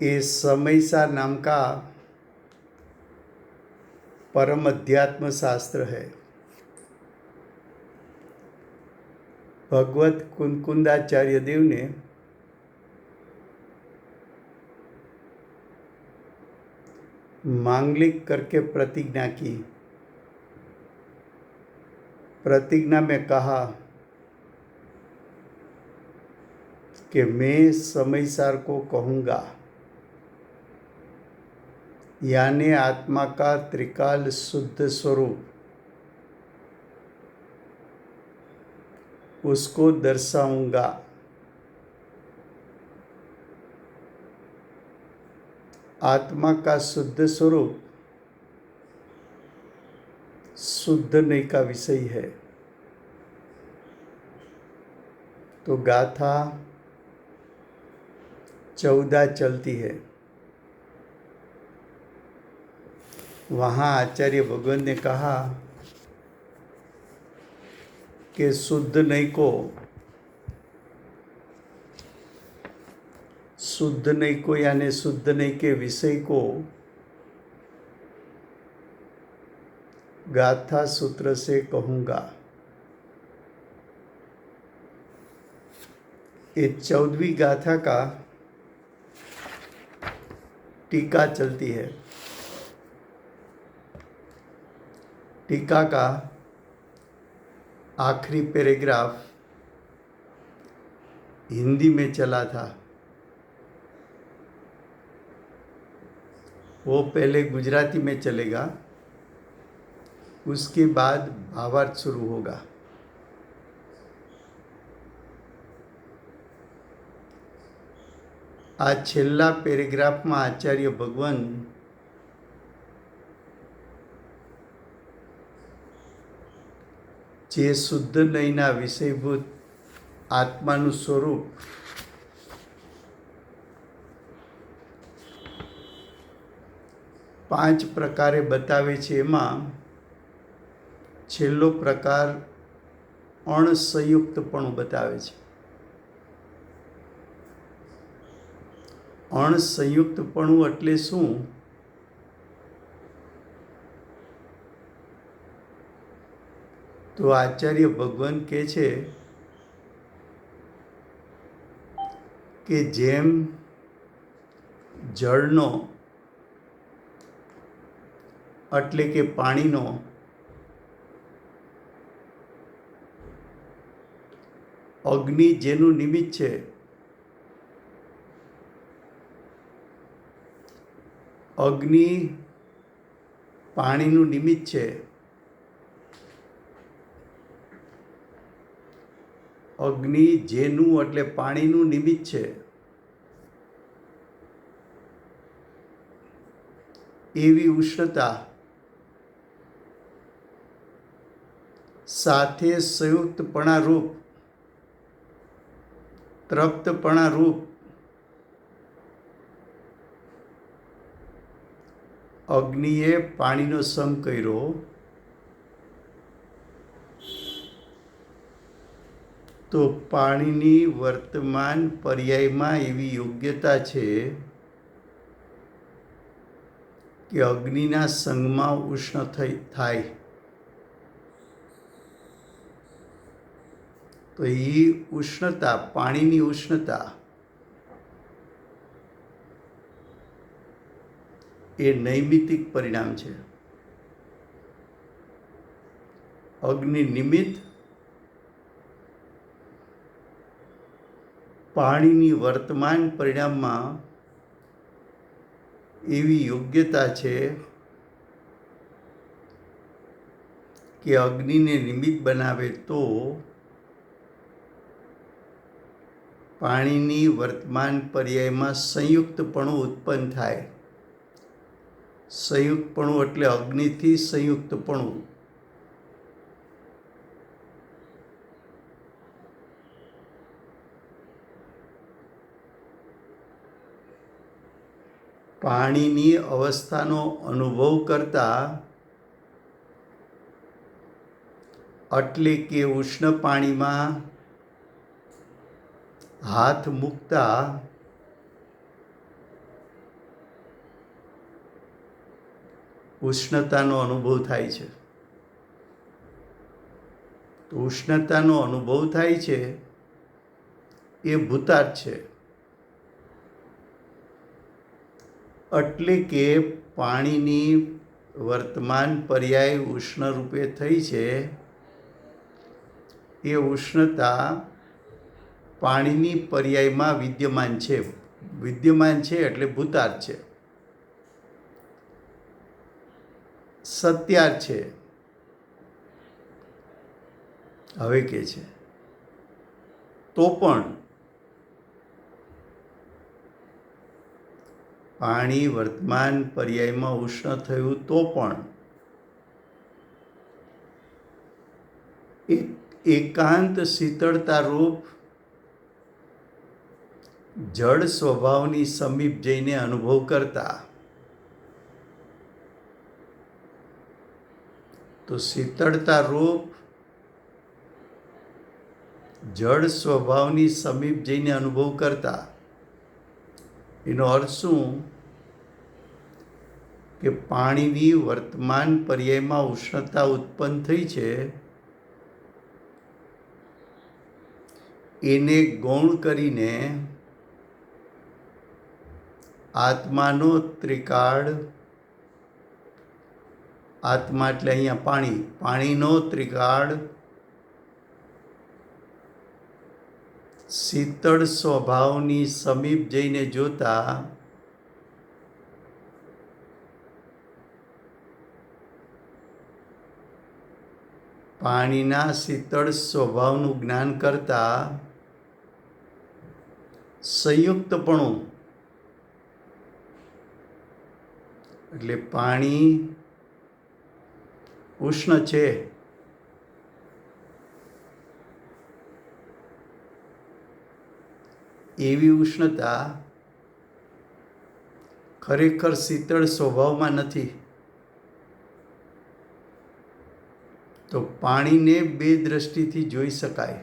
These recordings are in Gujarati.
ये समयसा नाम का परम अध्यात्म शास्त्र है। भगवत कुंकुंदाचार्य देव ने मांगलिक करके प्रतिज्ञा की। प्रतिज्ञा में कहा कि मैं समयसार को कहूँगा, यानी आत्मा का त्रिकाल शुद्ध स्वरूप, उसको दर्शाऊंगा। आत्मा का शुद्ध स्वरूप शुद्ध नहीं का विषय है। तो गाथा 14 चलती है। वहाँ आचार्य भगवान ने कहा कि शुद्ध नहीं को यानी शुद्ध नहीं के विषय को गाथा सूत्र से कहूँगा। ये 14वीं गाथा का टीका चलती है। टीका का आखिरी पैराग्राफ हिंदी में चला था, वो पहले गुजराती में चलेगा, उसके बाद भावार्थ शुरू होगा। आ छेल्ला पैराग्राफ में आचार्य भगवान जे शुद्ध नहींना विषयभूत आत्माનું સ્વરૂપ પાંચ પ્રકારે બતાવે છે। એમાં છેલ્લો પ્રકાર અણસંયુક્તપણું બતાવે છે। અણસંયુક્તપણું એટલે શું? તો આચાર્ય ભગવાન કહે છે કે જેમ જળનો એટલે કે પાણીનો અગ્નિ જેનું નિમિત્ત છે, અગ્નિ પાણીનું નિમિત્ત છે, અગ્નિ જેનું એટલે પાણીનું નિમિત્ત છે, એવી ઉષ્ણતા સાથે સંયુક્તપણા રૂપ તૃપ્તપણા રૂપ અગ્નિએ પાણીનો સંગ કર્યો, તો પાણીની વર્તમાન પર્યાયમાં એવી યોગ્યતા છે કે અગ્નિના સંગમાં ઉષ્ણ થાય। તો એ ઉષ્ણતા, પાણીની ઉષ્ણતા એ નૈમિતિક પરિણામ છે। અગ્નિ નિમિત્ત પાણીની વર્તમાન પરિણામમાં એવી યોગ્યતા છે કે અગ્નિને નિમિત્ત બનાવે તો પાણીની વર્તમાન પર્યાયમાં સંયુક્તપણું ઉત્પન્ન થાય। સંયુક્તપણું એટલે અગ્નિથી સંયુક્તપણું। પાણીની અવસ્થાનો અનુભવ કરતા એટલે કે ઉષ્ણ પાણીમાં હાથ મૂકતા ઉષ્ણતાનો અનુભવ થાય છે. તો ઉષ્ણતાનો અનુભવ થાય છે એ ભૂતાર્થ છે. એટલે કે પાણીની વર્તમાન પર્યાય ઉષ્ણ રૂપે થઈ છે. એ ઉષ્ણતા પાણીની પર્યાયમાં વિદ્યમાન છે. વિદ્યમાન છે એટલે ભૂતાર્થ છે, સત્યાર્થ છે. હવે કે છે તો પણ પાણી વર્તમાન પર્યાયમાં ઉષ્ણ થયું તો પણ એકાંત શીતળતા રૂપ જળ સ્વભાવની સમીપ જઈને અનુભવ કરતા. તો શીતળતા રૂપ જળ સ્વભાવની સમીપ જઈને અનુભવ કરતા એનો અર્થ શું? કે પાણીની વર્તમાન પર્યાયમાં ઉષ્ણતા ઉત્પન્ન થઈ છે એને ગૌણ કરીને આત્માનો ત્રિકાળ, આત્મા એટલે અહીંયા પાણી, પાણીનો ત્રિકાળ શીતળ સ્વભાવની સમીપ જઈને જોતા પાણીના શીતળ સ્વભાવનું જ્ઞાન કરતા સંયુક્તપણું એટલે પાણી ઉષ્ણ છે એવી ઉષ્ણતા ખરેખર શીતળ સ્વભાવમાં નથી. તો પાણીને બે દ્રષ્ટિથી જોઈ શકાય.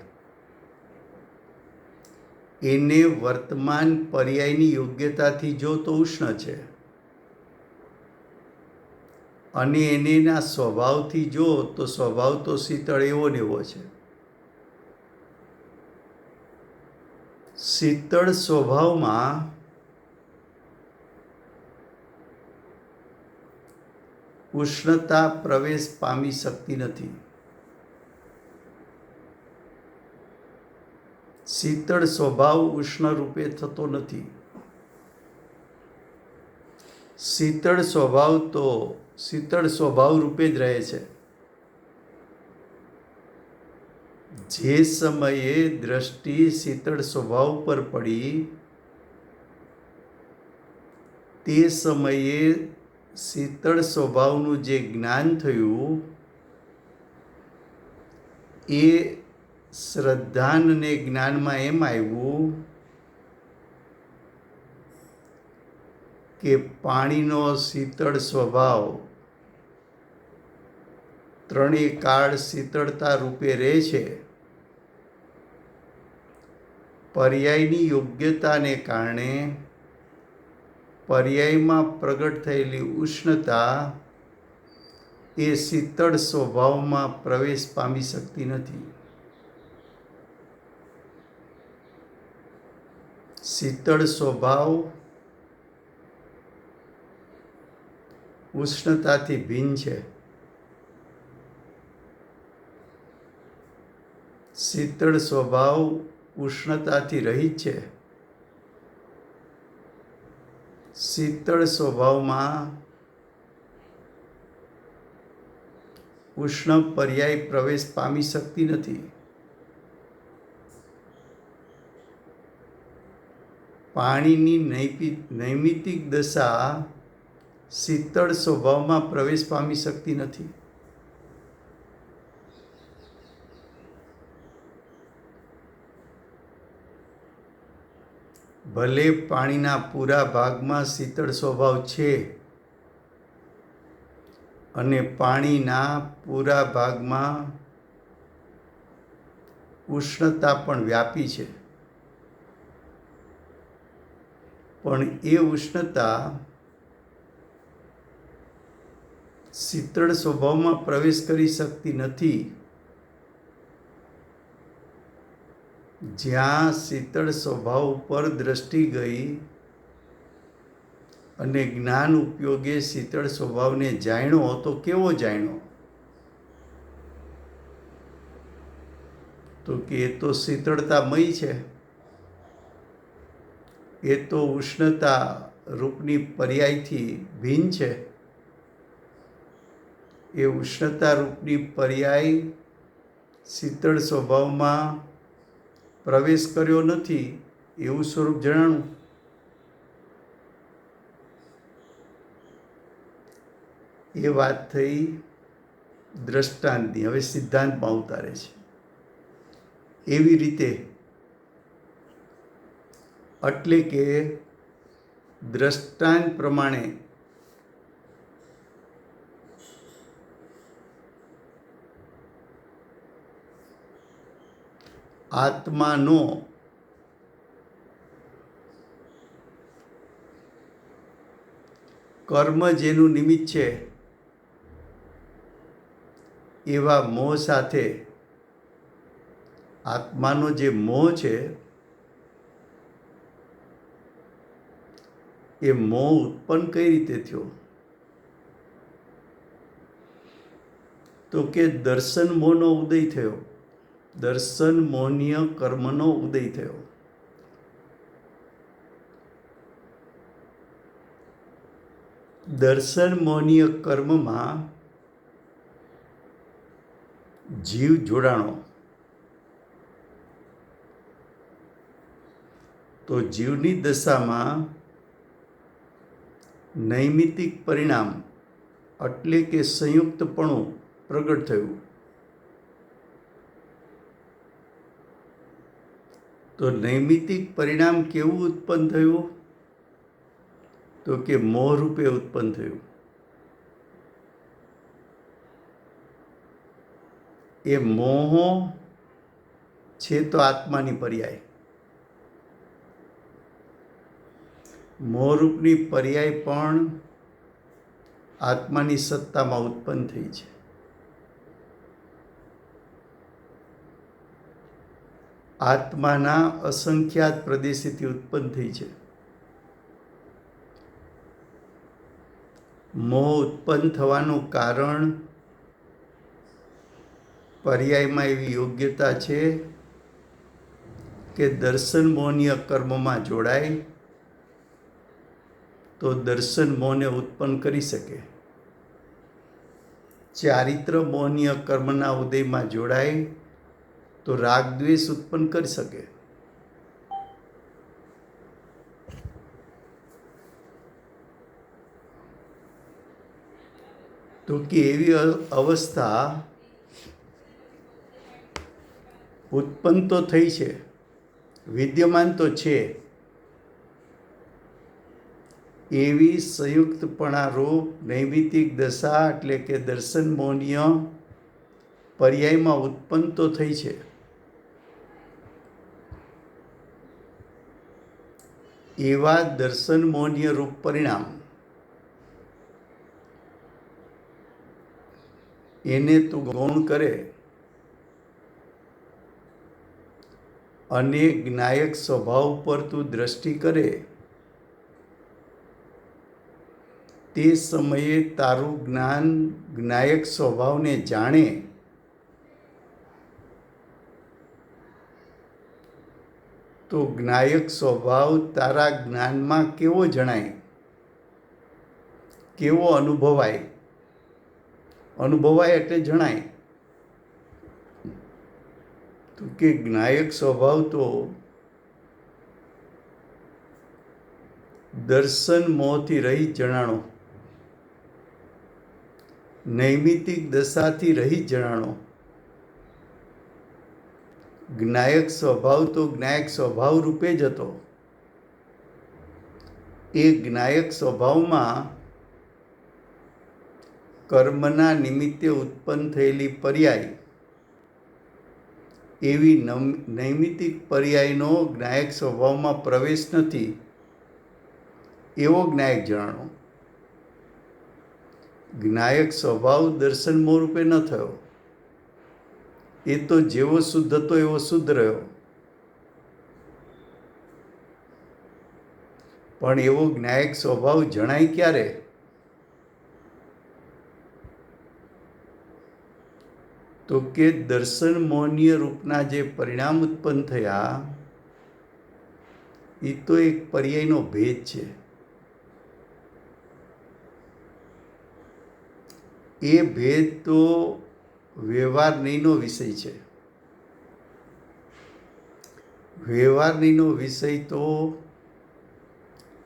એને વર્તમાન પર્યાયની યોગ્યતાથી જો તો ઉષ્ણ છે, અને એને એના સ્વભાવથી જો તો સ્વભાવ તો શીતળ એવો ને એવો છે. શીતળ સ્વભાવમાં ઉષ્ણતા પ્રવેશ પામી શકતી નથી. શીતળ સ્વભાવ ઉષ્ણ રૂપે થતો નથી. શીતળ સ્વભાવ તો શીતળ સ્વભાવ રૂપે જ રહે છે. જે સમયે દ્રષ્ટિ શીતળ સ્વભાવ પર પડી તે સમયે શીતળ સ્વભાવનું જે જ્ઞાન થયું એ શ્રદ્ધાનને જ્ઞાનમાં એમ આવ્યું કે પાણીનો શીતળ સ્વભાવ ત્રણેય કાળ શીતળતા રૂપે રહે છે. પર્યાયની યોગ્યતાને કારણે પર્યાયમાં પ્રગટ થયેલી ઉષ્ણતા એ શીતળ સ્વભાવમાં પ્રવેશ પામી શકતી નથી. શીતળ સ્વભાવ ઉષ્ણતાથી ભિન્ન છે. શીતળ સ્વભાવ ઉષ્ણતાથી રહિત છે. શીતળ સ્વભાવમાં ઉષ્ણ પર્યાય પ્રવેશ પામી શકતી નથી. પાણીની નૈમિતિક દશા શીતળ સ્વભાવમાં પ્રવેશ પામી શકતી નથી. ભલે પાણીના પૂરા ભાગમાં શીતળ સ્વભાવ છે અને પાણીના પૂરા ભાગમાં ઉષ્ણતા પણ વ્યાપી છે, પણ એ ઉષ્ણતા શીતળ સ્વભાવમાં પ્રવેશ કરી શકતી નથી. જ્યાં શીતળ સ્વભાવ ઉપર દ્રષ્ટિ ગઈ અને જ્ઞાન ઉપયોગે શીતળ સ્વભાવને જાણ્યો તો કેવો જાણ્યો? તો કે એ તો શીતળતામય છે, એ તો ઉષ્ણતા રૂપની પર્યાયથી ભિન્ન છે. એ ઉષ્ણતા રૂપની પર્યાય શીતળ સ્વભાવમાં પ્રવેશ કર્યો નથી એવું સ્વરૂપ જણાણું. એ વાત થઈ દ્રષ્ટાંતની. હવે સિદ્ધાંતમાં ઉતારે છે. એવી રીતે એટલે કે દ્રષ્ટાંત પ્રમાણે આત્માનો કર્મ જેનું નિમિત્ત છે એવા મોહ સાથે આત્માનો જે મોહ છે એ મોહ ઉત્પન્ન કઈ રીતે થયો? તો કે દર્શન મોહનો ઉદય થયો. દર્શન મોહનીય કર્મનો ઉદય થયો. દર્શન મોહનીય કર્મમાં જીવ જોડાણો. તો જીવની દશામાં નૈમિતિક પરિણામ એટલે કે સંયુક્તપણું પ્રગટ થયું. તો નૈમિતિક પરિણામ કેવું ઉત્પન્ન થયું? તો કે મોહ રૂપે ઉત્પન્ન થયું. એ મોહ છે તો આત્માની પર્યાય. મોહરૂપની પર્યાય પણ આત્માની સત્તામાં ઉત્પન્ન થઈ છે. આત્માના અસંખ્યાત પ્રદેશેથી ઉત્પન્ન થઈ છે. મોહ ઉત્પન્ન થવાનું કારણ પર્યાયમાં એવી યોગ્યતા છે કે દર્શન મોહનીય કર્મમાં જોડાય તો દર્શન મોહને ઉત્પન્ન કરી શકે. ચારિત્ર મોહનીય કર્મના ઉદયમાં જોડાય તો રાગ દ્વેષ ઉત્પન્ન કરી શકે. તો કે એવી અવસ્થા ઉત્પન્ન તો થઈ છે, વિદ્યમાન તો છે. એવી સંયુક્તપણા રૂપ નૈમિતિક દશા એટલે કે દર્શન મોહનીય પર્યાયમાં ઉત્પન્ન તો થઈ છે. એવા દર્શન મોહનીય રૂપ પરિણામ એને તું ગૌણ કરે અને જ્ઞાયક સ્વભાવ પર તું દ્રષ્ટિ કરે તે સમયે તારું જ્ઞાન જ્ઞાયક સ્વભાવને જાણે તો જ્ઞાયક સ્વભાવ તારા જ્ઞાનમાં કેવો જણાય, કેવો અનુભવાય? અનુભવાય એટલે જણાય. તો કે જ્ઞાયક સ્વભાવ તો દર્શન મોહથી રહિત જણાણો, નૈમિતિક દશાથી રહિત જણાણો. જ્ઞાયક સ્વભાવ તો જ્ઞાયક સ્વભાવ રૂપે જ હતો. એ જ્ઞાયક સ્વભાવમાં કર્મના નિમિત્તે ઉત્પન્ન થયેલી પર્યાય એવી નૈમિતિક પર્યાયનો જ્ઞાયક સ્વભાવમાં પ્રવેશ નથી એવો જ્ઞાયક જાણો. જ્ઞાયક સ્વભાવ દર્શન મોહ રૂપે ન થયો. એ તો જેવો શુદ્ધ હતો એવો શુદ્ધ રહ્યો, પણ એવો જ્ઞાયક સ્વભાવ જણાય ક્યારે? તો કે દર્શન મોહનીય રૂપના જે પરિણામ ઉત્પન્ન થયા એ તો એક પર્યાયનો ભેદ છે. એ ભેદ તો વ્યવહાર નહીંનો વિષય છે. વ્યવહાર નહીંનો વિષય તો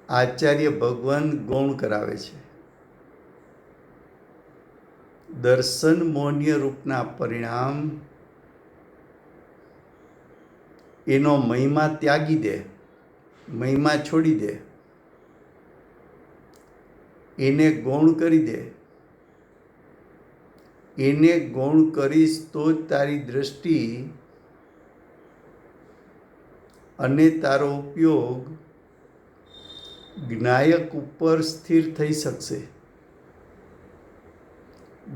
આચાર્ય ભગવાન ગૌણ કરાવે છે. દર્શન મોહનીય રૂપના પરિણામ એનો મહિમા ત્યાગી દે, મહિમા છોડી દે, એને ગૌણ કરી દે. એને ગૌણ કરીશ તો જ તારી દ્રષ્ટિ અને તારો ઉપયોગ જ્ઞાયક ઉપર સ્થિર થઈ શકશે.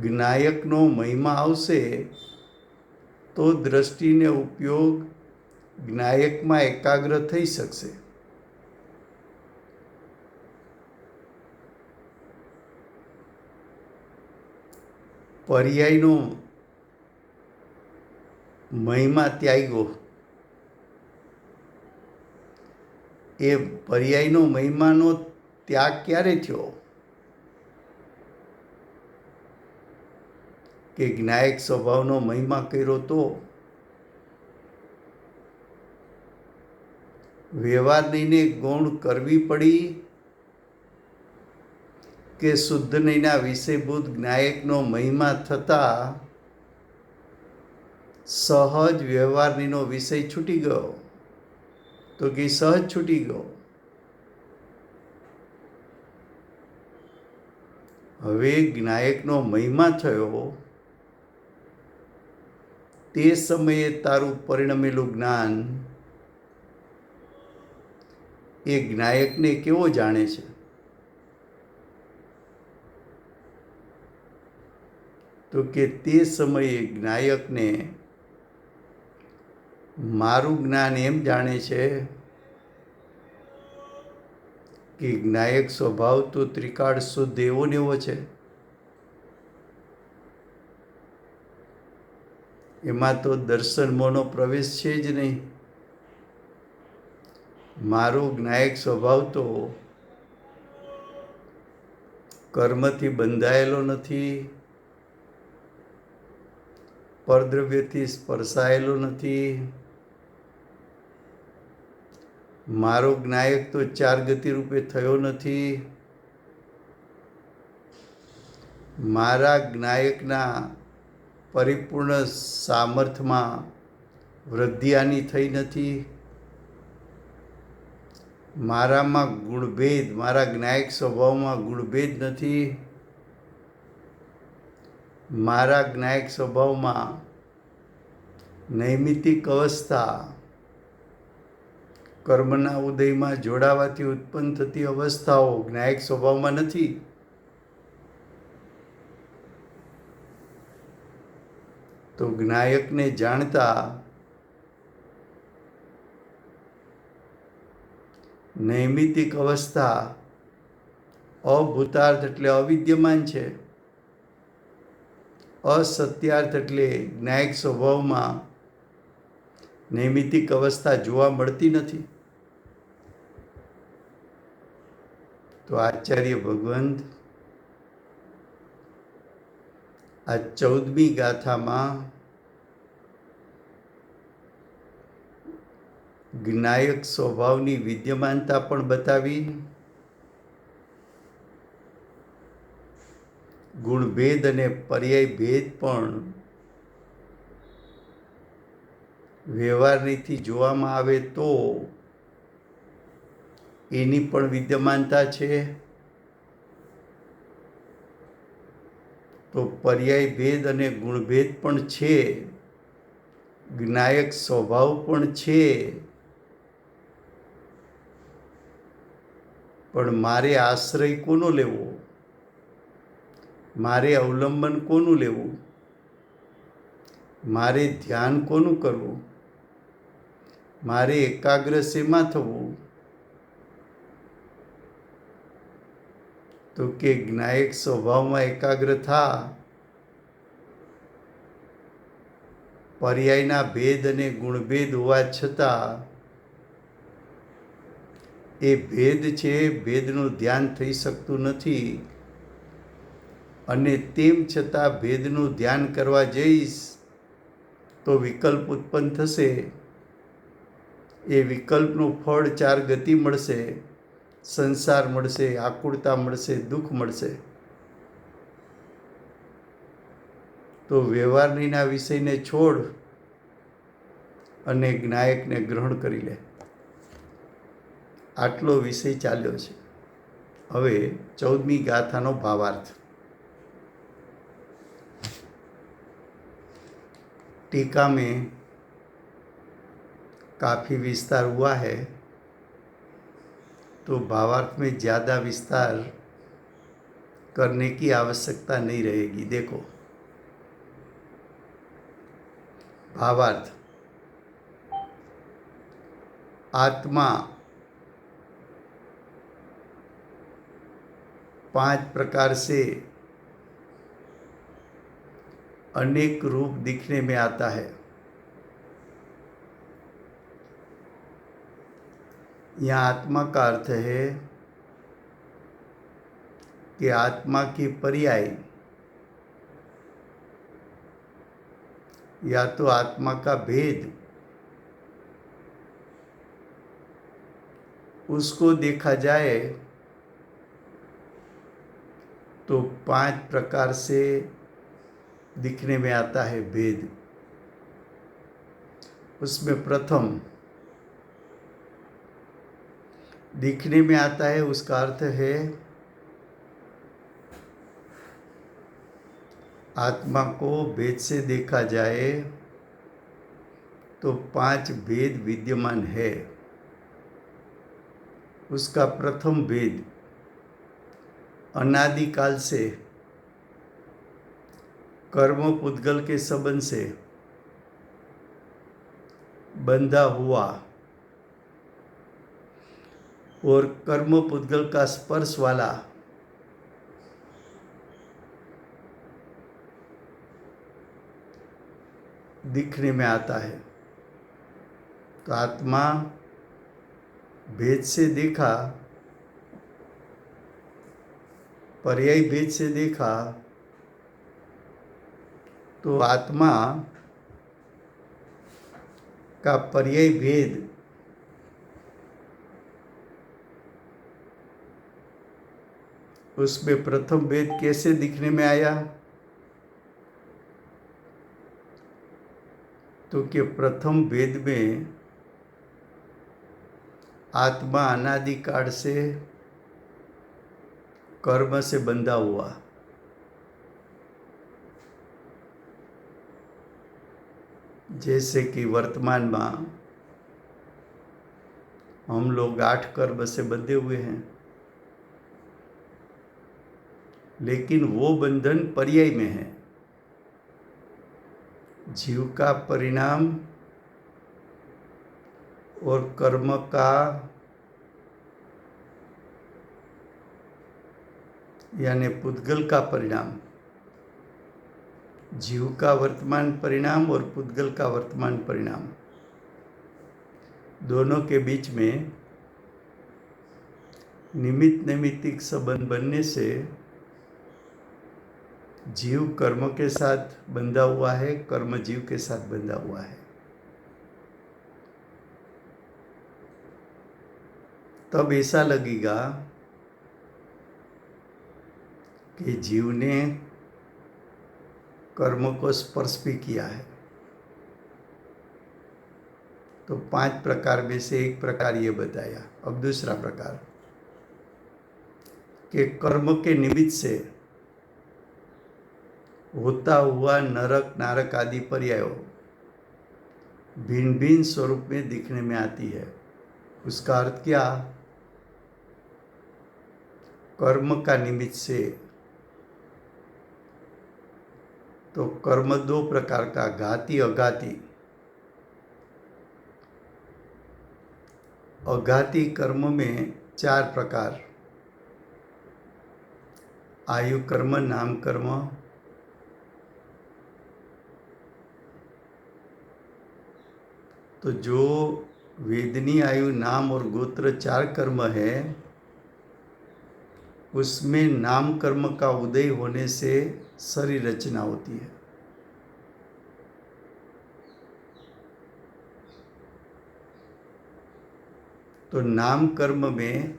જ્ઞાયકનો મહિમા આવશે તો દ્રષ્ટિને ઉપયોગ જ્ઞાયકમાં એકાગ્ર થઈ શકશે. પર્યાયનો મહિમા ત્યાગ્યો, એ પર્યાયનો મહિમાનો ત્યાગ ક્યારે થયો? કે જ્ઞાયક સ્વભાવનો મહિમા કર્યો તો. વ્યવહારનીને ગૌણ કરવી પડી કે શુદ્ધ નહીંના વિષયભૂત જ્ઞાયકનો મહિમા થતા સહજ વ્યવહારનીનો વિષય છૂટી ગયો? તો કે સહજ છૂટી ગયો. હવે જ્ઞાયકનો મહિમા થયો તે સમયે તારું પરિણમેલું જ્ઞાન એ જ્ઞાયકને કેવો જાણે છે? તો કે તે સમયે જ્ઞાયકને મારું જ્ઞાન એમ જાણે છે કે જ્ઞાયક સ્વભાવ તો ત્રિકાળ શુદ્ધ એવો ને એવો છે, એમાં તો દર્શન મોહનો પ્રવેશ છે જ નહીં. મારો જ્ઞાયક સ્વભાવ તો કર્મથી બંધાયેલો નથી, પરદ્રવ્યથી સ્પર્શાયેલો નથી. મારો જ્ઞાયક તો ચાર ગતિ રૂપે થયો નથી. મારા જ્ઞાયકના પરિપૂર્ણ સામર્થ્યમાં વૃદ્ધિ આની થઈ નથી. મારામાં ગુણભેદ, મારા જ્ઞાયક સ્વભાવમાં ગુણભેદ નથી. મારા જ્ઞાયક સ્વભાવમાં નૈમિતિક અવસ્થા, કર્મના ઉદયમાં જોડાવાથી ઉત્પન્ન થતી અવસ્થાઓ જ્ઞાયક સ્વભાવમાં નથી. તો જ્ઞાયકને જાણતા નૈમિતિક અવસ્થા અભૂતાર્થ એટલે અવિદ્યમાન છે, અસત્યાર્થ એટલે જ્ઞાયક સ્વભાવમાં નૈમિતિક અવસ્થા જોવા મળતી નથી. તો આચાર્ય ભગવંત આ 14મી ગાથામાં જ્ઞાયક સ્વભાવની વિદ્યમાનતા પણ બતાવી, ગુણભેદ અને પર્યાય ભેદ પણ વ્યવહારનીથી જોવામાં આવે તો એની પણ વિદ્યમાનતા છે. તો પર્યાય ભેદ અને ગુણભેદ પણ છે, જ્ઞાયક સ્વભાવ પણ છે. પણ મારે આશ્રય કોનો લેવો? મારે અવલંબન કોનું લેવું, મારે ધ્યાન કોનું કરવું, મારે એકાગ્ર શેમાં થવું? તો કે જ્ઞાયક સ્વભાવમાં એકાગ્ર થા, પર્યાયના ભેદ અને ગુણભેદ હોવા છતાં એ ભેદ છે, ભેદનું ધ્યાન થઈ શકતું નથી, અને તેમ છતાં ભેદનું ધ્યાન કરવા જઈશ તો વિકલ્પ ઉત્પન્ન થશે. એ વિકલ્પનું ફળ 4 ગતિ મળશે, સંસાર મળશે, આકુળતા મળશે, દુઃખ મળશે. તો વ્યવહારના વિષયને છોડ અને જ્ઞાયકને ગ્રહણ કરી લે. આટલો વિષય ચાલ્યો છે. હવે 14મી ગાથાનો ભાવાર્થ. टीका में काफ़ी विस्तार हुआ है, तो भावार्थ में ज़्यादा विस्तार करने की आवश्यकता नहीं रहेगी. देखो भावार्थ. आत्मा 5 प्रकार से अनेक रूप दिखने में आता है. यहाँ आत्मा का अर्थ है कि आत्मा की पर्याय, या तो आत्मा का भेद, उसको देखा जाए तो 5 प्रकार से दिखने में आता है भेद. उसमें प्रथम दिखने में आता है, उसका अर्थ है आत्मा को भेद से देखा जाए तो 5 भेद विद्यमान है. उसका प्रथम भेद अनादिकाल से कर्म पुद्गल के संबंध से बंधा हुआ और कर्म पुद्गल का स्पर्श वाला दिखने में आता है. तो आत्मा भेद से देखा, पर्याय भेद से देखा, तो आत्मा का पर्याय भेद उसमें प्रथम भेद कैसे दिखने में आया? तो कि प्रथम भेद में आत्मा अनादिकाल से कर्म से बंधा हुआ, जैसे कि वर्तमान में हम लोग 8 कर्म से बंधे हुए हैं, लेकिन वो बंधन पर्याय में है. जीव का परिणाम और कर्म का यानी पुद्गल का परिणाम, जीव का वर्तमान परिणाम और पुद्गल का वर्तमान परिणाम, दोनों के बीच में निमित्त नैमित्तिक संबंध बनने से जीव कर्म के साथ बंधा हुआ है, कर्म जीव के साथ बंधा हुआ है. तब ऐसा लगेगा कि जीव ने कर्म को स्पर्श भी किया है. तो 5 प्रकार में से एक प्रकार ये बताया. अब दूसरा प्रकार कि कर्म के निमित्त से होता हुआ नरक नारक आदि पर्यायों भिन्न भिन्न स्वरूप में दिखने में आती है. उसका अर्थ क्या? कर्म का निमित्त से तो कर्म दो प्रकार का, घाती अघाती। अघाती कर्म में 4 प्रकार, आयु कर्म, नाम कर्म, तो जो वेदनी, आयु, नाम और गोत्र 4 कर्म है, उसमें नाम कर्म का उदय होने से शरीर रचना होती है। तो नाम कर्म में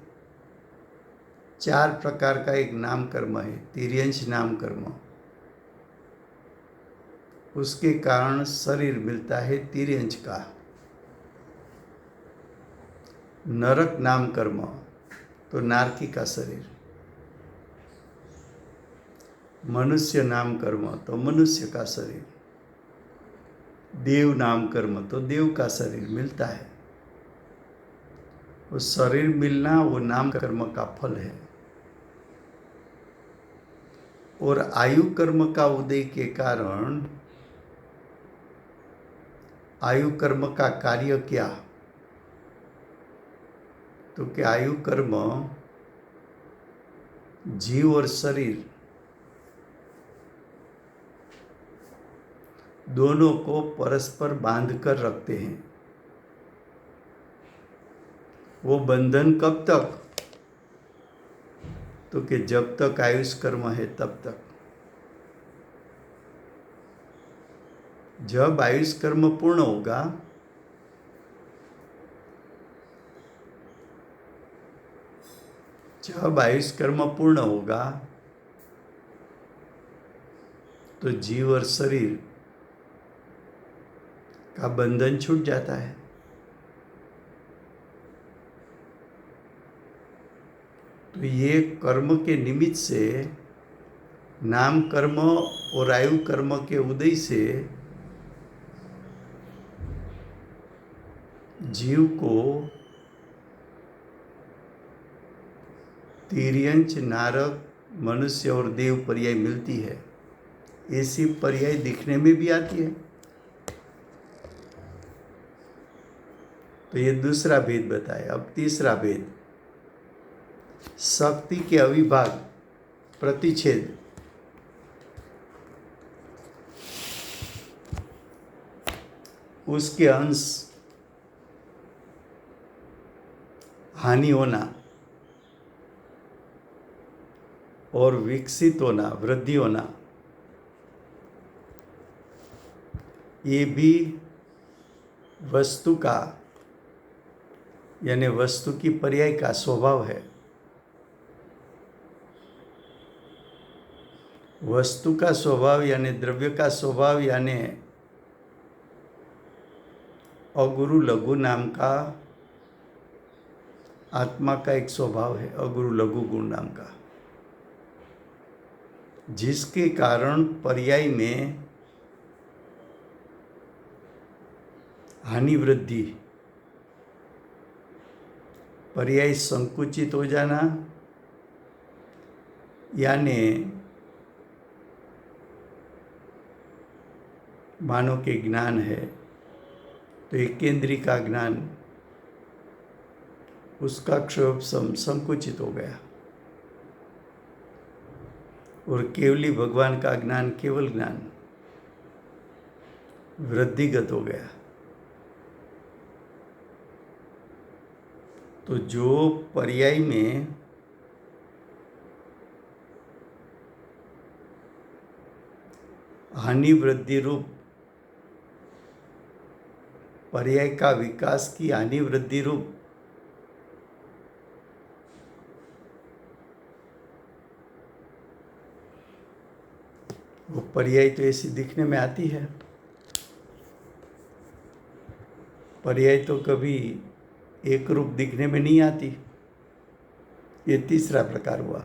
4 प्रकार का एक नाम कर्म है, तिर्यंश नाम कर्म। उसके कारण शरीर मिलता है तिर्यंश का। नरक नाम कर्म, तो नारकी का शरीर। मनुष्य नाम कर्म, तो मनुष्य का शरीर। देव नाम कर्म, तो देव का शरीर मिलता है। वो शरीर मिलना वो नाम कर्म का फल है। और आयु कर्म का उदय के कारण, आयु कर्म का कार्य क्या, तो कि आयु कर्म जीव और शरीर दोनों को परस्पर बांध कर रखते हैं। वो बंधन कब तक, तो कि जब तक आयुष कर्म है तब तक। जब आयुष कर्म पूर्ण होगा, जब आयुष कर्म पूर्ण होगा तो जीव और शरीर का बंधन छूट जाता है। तो ये कर्म के निमित्त से, नाम कर्म और आयु कर्म के उदय से जीव को तिर्यंच, नारक, मनुष्य और देव पर्याय मिलती है। ऐसी पर्याय दिखने में भी आती है। तो ये दूसरा भेद बताया। अब तीसरा भेद, शक्ति के अविभाग, प्रतिच्छेद। उसके अंश हानि होना और विकसित होना, वृद्धि होना, ये भी वस्तु का, यानी वस्तु की पर्याय का स्वभाव है। वस्तु का स्वभाव यानी द्रव्य का स्वभाव, यानी अगुरु लघु नाम का आत्मा का एक स्वभाव है, अगुरु लघु गुण नाम का, जिसके कारण पर्याय में हानि वृद्धि, पर्याय संकुचित हो जाना, यानी मानो के ज्ञान है तो एक केंद्रीय का ज्ञान, उसका क्षोभ संकुचित हो गया, और केवली भगवान का ज्ञान, केवल ज्ञान वृद्धिगत हो गया। तो जो पर्याय में हानि वृद्धि रूप, पर्याय का विकास की हानि वृद्धि रूप वो पर्याय तो ऐसी दिखने में आती है। पर्याय तो कभी एक रूप दिखने में नहीं आती। ये तीसरा प्रकार हुआ।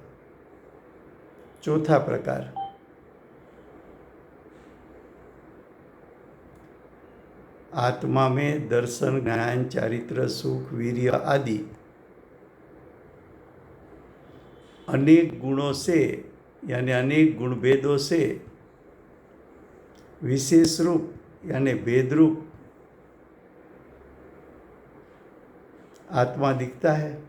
चौथा प्रकार, आत्मा में दर्शन, ज्ञान, चारित्र, सुख, वीर्य आदि अनेक गुणों से, यानी अनेक गुण भेदों से विशेष रूप यानी भेद रूप आत्मा दिखता है।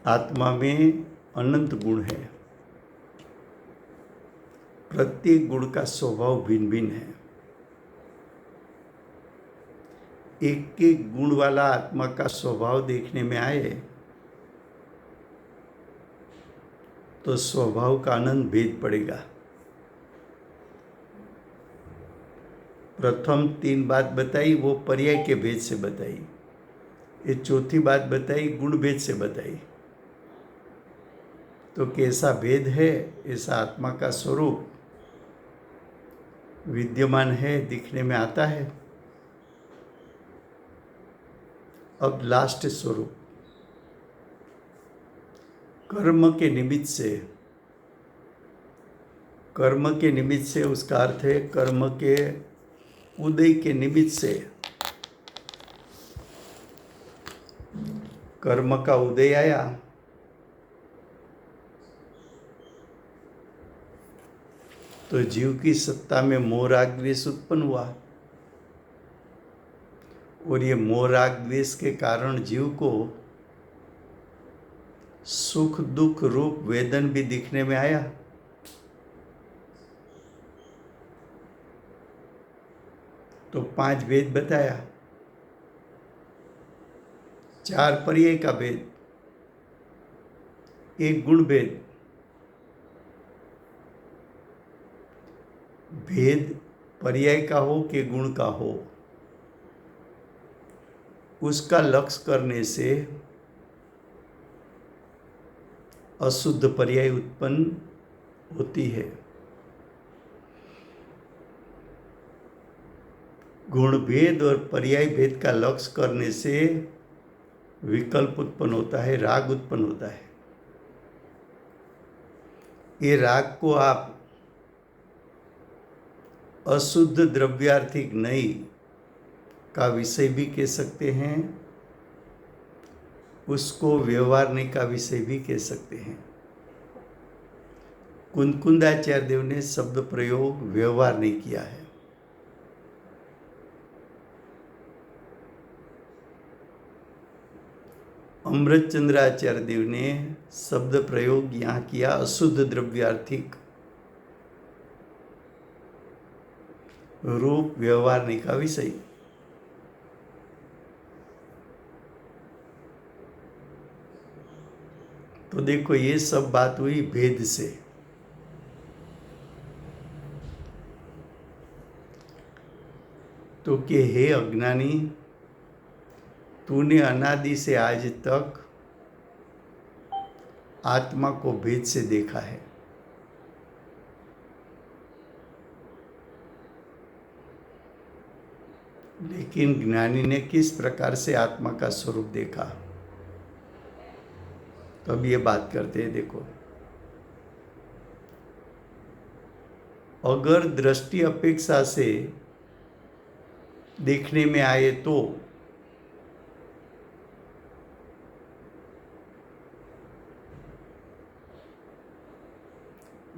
आत्मा में अनंत गुण है। प्रत्येक गुण का स्वभाव भिन्न भिन्न है। एक एक गुण वाला आत्मा का स्वभाव देखने में आए तो स्वभाव का आनंद भेद पड़ेगा। प्रथम 3 बात बताई वो पर्याय के भेद से बताई, ये चौथी बात बताई गुण भेद से बताई। तो कैसा भेद है, ऐसा आत्मा का स्वरूप विद्यमान है, दिखने में आता है। अब लास्ट स्वरूप कर्म के निमित्त से उसका अर्थ है कर्म के उदय के निमित्त से। कर्म का उदय आया तो जीव की सत्ता में मोह राग द्वेष उत्पन्न हुआ, और ये मोह राग द्वेष के कारण जीव को सुख दुख रूप वेदन भी दिखने में आया। तो 5 भेद बताया, 4 पर्याय का भेद, 1 गुण भेद। भेद पर्याय का हो कि गुण का हो, उसका लक्ष्य करने से अशुद्ध पर्याय उत्पन्न होती है। गुण भेद और पर्याय भेद का लक्ष्य करने से विकल्प उत्पन्न होता है, राग उत्पन्न होता है। ये राग को आप अशुद्ध द्रव्यार्थिक नई का विषय भी कह सकते हैं, उसको व्यवहारने का विषय भी कह सकते हैं। कुंदकुंदाचार्य देव ने शब्द प्रयोग व्यवहार नहीं किया है। अमृतचंद्राचार्य देव ने शब्द प्रयोग यहाँ किया अशुद्ध द्रव्यार्थिक रूप व्यवहारने का विषय। तो देखो ये सब बात हुई भेद से। तो कि हे अज्ञानी, तूने अनादि से आज तक आत्मा को भेद से देखा है, लेकिन ज्ञानी ने किस प्रकार से आत्मा का स्वरूप देखा। तो अब ये बात करते हैं। देखो, अगर दृष्टि अपेक्षा से देखने में आए तो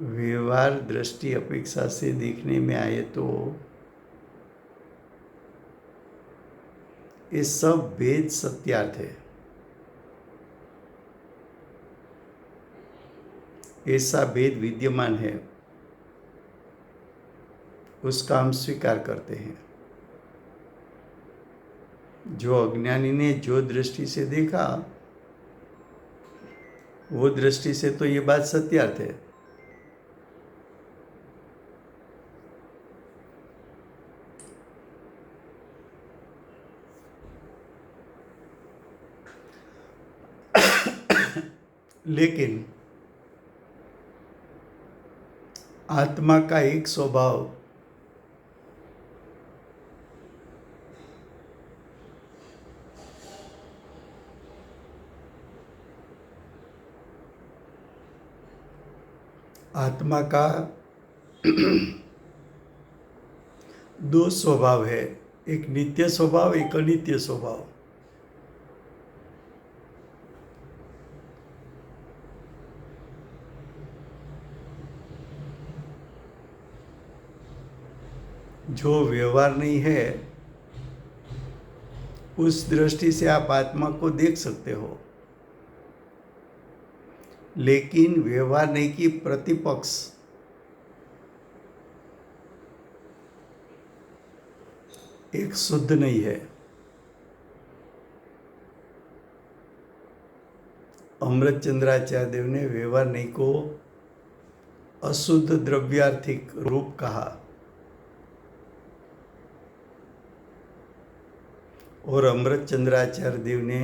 व्यवहार दृष्टि अपेक्षा से देखने में आए तो ये सब भेद सत्यार्थ है। ऐसा भेद विद्यमान है, उसका हम स्वीकार करते हैं। जो अज्ञानी ने जो दृष्टि से देखा वो दृष्टि से तो ये बात सत्यार्थ है। लेकिन आत्मा का एक स्वभाव आत्मा का 2 स्वभाव है, एक नित्य स्वभाव, एक अनित्य स्वभाव। जो व्यवहार नहीं है उस दृष्टि से आप आत्मा को देख सकते हो, लेकिन व्यवहार नहीं की प्रतिपक्ष एक शुद्ध नहीं है। अमृतचंद्राचार्य देव ने व्यवहार नहीं को अशुद्ध द्रव्यार्थिक रूप कहा और अमृतचंद्राचार्य देव ने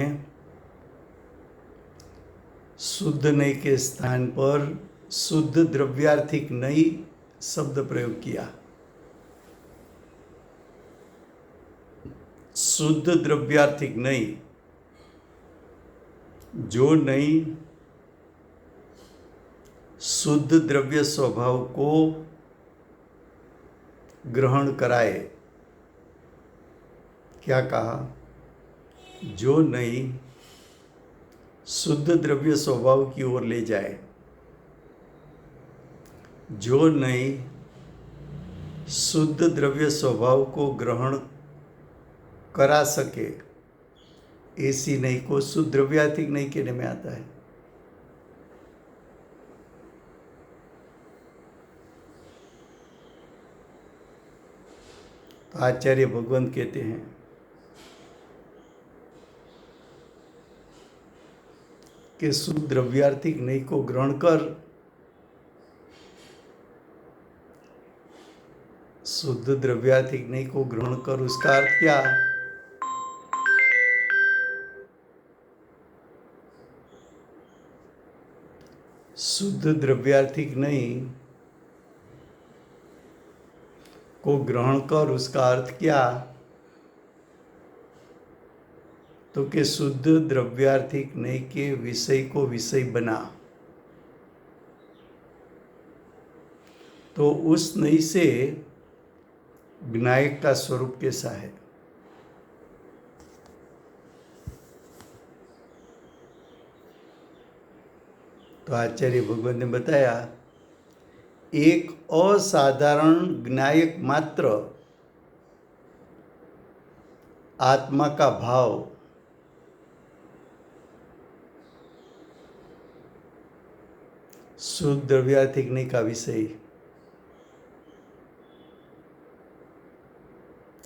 शुद्ध नई के स्थान पर शुद्ध द्रव्यार्थिक नई शब्द प्रयोग किया। शुद्ध द्रव्यार्थिक नई, जो नई शुद्ध द्रव्य स्वभाव को ग्रहण कराए। क्या कहा? जो नई शुद्ध द्रव्य स्वभाव की ओर ले जाए, जो नई शुद्ध द्रव्य स्वभाव को ग्रहण करा सके, ऐसी नई को शुद्ध द्रव्यार्थिक नई कहने में आता है। तो आचार्य भगवंत कहते हैं कि शुद्ध द्रव्यार्थिक नई को ग्रहण कर, शुद्ध द्रव्यार्थिक नई को ग्रहण कर, उसका अर्थ क्या? शुद्ध द्रव्यार्थिक नई को ग्रहण कर, उसका अर्थ क्या? तो कि शुद्ध द्रव्यार्थिक नई के विषय को विषय बना, तो उस नई से ज्ञायक का स्वरूप कैसा है? तो आचार्य भगवत ने बताया, एक असाधारण ज्ञायक मात्र आत्मा का भाव शुद्ध द्रव्यार्थिक नई का विषय,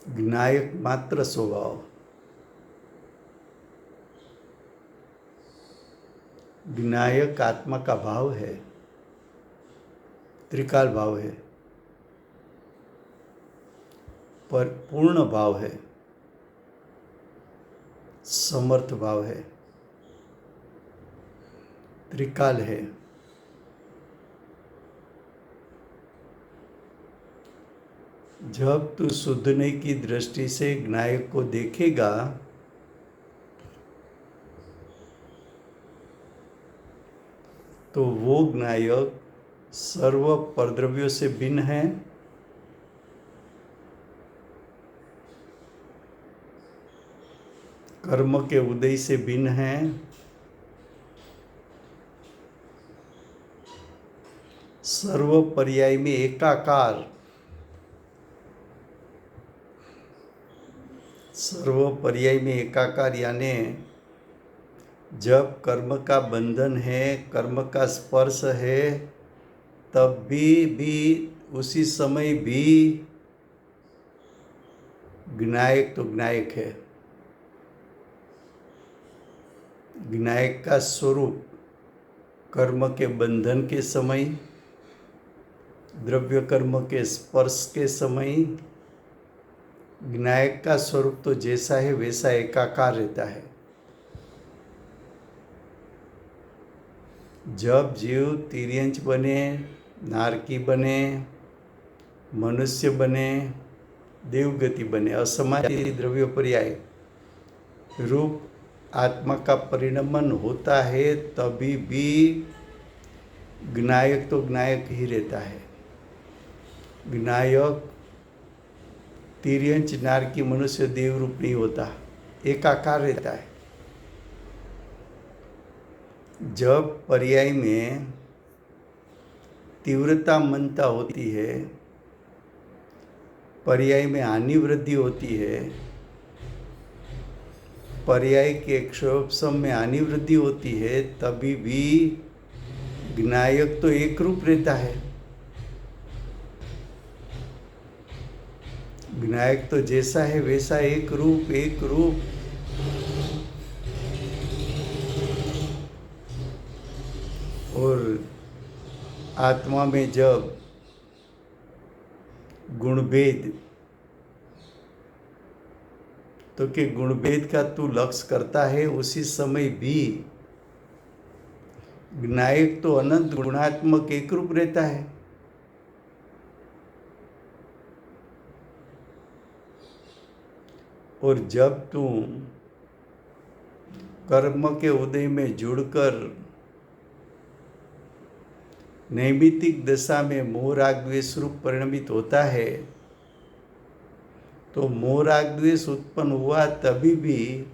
ज्ञायक मात्र स्वभाव, ज्ञायक आत्मा का भाव है, त्रिकाल भाव है, पर पूर्ण भाव है, समर्थ भाव है, त्रिकाल है। जब तू शुद्ध नई की दृष्टि से ज्ञायक को देखेगा तो वो ज्ञायक सर्व परद्रव्यों से भिन्न है, कर्म के उदय से भिन्न है, सर्व पर्याय में एकाकार, सर्व पर्याय में एकाकार, यानी जब कर्म का बंधन है, कर्म का स्पर्श है, तब भी उसी समय भी ज्ञायक तो ज्ञायक है। ज्ञायक का स्वरूप कर्म के बंधन के समय, द्रव्य कर्म के स्पर्श के समय, ज्ञायक का स्वरूप तो जैसा है वैसा एकाकार रहता है। जब जीव तिर्यंच बने, नारकी बने, मनुष्य बने, देवगति बने, असमाधि द्रव्य पर्याय रूप आत्मा का परिणमन होता है, तभी भी ज्ञायक तो ज्ञायक ही रहता है। ज्ञायक तिर्यंच, नारकी, मनुष्य, देव रूप नहीं होता, एकाकार रहता है। जब पर्याय में तीव्रता मनता होती है पर्याय में हानि वृद्धि होती है, पर्याय के क्षोभसम में हानि वृद्धि होती है, तभी भी ज्ञायक तो एक रूप रहता है। ज्ञायक तो जैसा है वैसा एक रूप। और आत्मा में जब गुणभेद, तो कि गुणभेद का तू लक्ष्य करता है, उसी समय भी ज्ञायक तो अनंत गुणात्मक एक रूप रहता है। और जब तू कर्म के उदय में जुड़कर नैमित्तिक दशा में मोह राग द्वेष रूप परिणमित होता है, तो मोह राग द्वेष उत्पन्न हुआ तभी भी